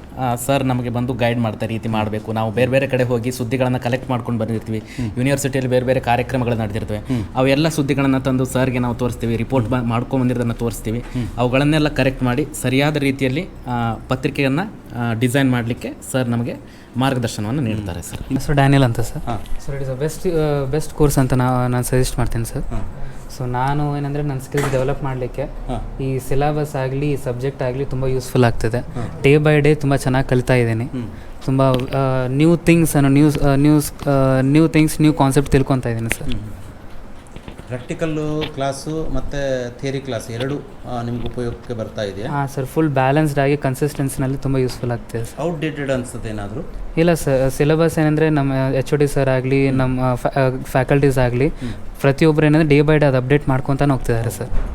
ಸರ್ ನಮಗೆ ಬಂದು ಗೈಡ್ ಮಾಡ್ತಾರೆ, ರೀತಿ ಮಾಡಬೇಕು. ನಾವು ಬೇರೆ ಬೇರೆ ಕಡೆ ಹೋಗಿ ಸುದ್ದಿಗಳನ್ನು ಕಲೆಕ್ಟ್ ಮಾಡ್ಕೊಂಡು ಬಂದಿರ್ತೀವಿ. ಯೂನಿವರ್ಸಿಟಿಯಲ್ಲಿ ಬೇರೆ ಬೇರೆ ಕಾರ್ಯಕ್ರಮಗಳು ನಡೆದಿರ್ತವೆ. ಅವೆಲ್ಲ ಸುದ್ದಿಗಳನ್ನು ತಂದು ಸರ್ಗೆ ನಾವು ತೋರಿಸ್ತೀವಿ, ರಿಪೋರ್ಟ್ ಮಾಡ್ಕೊಂಡು ಬಂದಿರೋದನ್ನು ತೋರಿಸ್ತೀವಿ. ಅವುಗಳನ್ನೆಲ್ಲ ಕರೆಕ್ಟ್ ಮಾಡಿ ಸರಿಯಾದ ರೀತಿಯಲ್ಲಿ ಪತ್ರಿಕೆಯನ್ನು ಡಿಸೈನ್ ಮಾಡಲಿಕ್ಕೆ ಸರ್ ನಮಗೆ ಮಾರ್ಗದರ್ಶನವನ್ನು ನೀಡ್ತಾರೆ ಸರ್. ಹೆಸರು ಡ್ಯಾನಿಯಲ್ ಅಂತ sir. Sir, it is best course ಅಂತ ನಾನು ಸಜೆಸ್ಟ್ ಮಾಡ್ತೀನಿ ಸರ್. ಸೊ ನಾನು ಏನಂದರೆ ನನ್ನ ಸ್ಕಿಲ್ಸ್ ಡೆವಲಪ್ ಮಾಡಲಿಕ್ಕೆ ಈ ಸಿಲೆಬಸ್ ಆಗಲಿ, ಸಬ್ಜೆಕ್ಟ್ ಆಗಲಿ ತುಂಬ ಯೂಸ್ಫುಲ್ ಆಗ್ತಿದೆ. ಡೇ ಬೈ ಡೇ ತುಂಬ ಚೆನ್ನಾಗಿ ಕಲಿತಾ ಇದ್ದೀನಿ. ತುಂಬ ನ್ಯೂ ಥಿಂಗ್ಸ್ ನ್ಯೂ ಕಾನ್ಸೆಪ್ಟ್ ತಿಳ್ಕೊತಾ ಇದ್ದೀನಿ ಸರ್. ಪ್ರಾಕ್ಟಿಕಲ್ಲು ಕ್ಲಾಸು ಮತ್ತು ಥಿಯರಿ ಕ್ಲಾಸ್ ಎರಡೂ ನಿಮ್ಗೆ ಉಪಯೋಗಕ್ಕೆ ಬರ್ತಾ ಇದೆಯಾ? ಹಾಂ ಸರ್, ಫುಲ್ ಬ್ಯಾಲೆನ್ಸ್ಡ್ ಆಗಿ ಕನ್ಸಿಸ್ಟೆನ್ಸಿನಲ್ಲಿ ತುಂಬ ಯೂಸ್ಫುಲ್ ಆಗ್ತಿದೆ ಸರ್. ಔಟ್ಡೇಟೆಡ್ ಅನ್ಸುತ್ತೆ ಏನಾದರೂ? ಇಲ್ಲ ಸರ್, ಸಿಲೆಬಸ್ ಏನಂದರೆ ನಮ್ಮ HOD ಸರ್ ಆಗಲಿ, ನಮ್ಮ ಫ್ಯಾಕಲ್ಟೀಸ್ ಆಗಲಿ, ಪ್ರತಿಯೊಬ್ಬರು ಏನಂದರೆ ಡೇ ಬೈ ಡೇ ಅದು ಅಪ್ಡೇಟ್ ಮಾಡ್ಕೊತಾನೆ ಹೋಗ್ತಿದ್ದಾರೆ ಸರ್.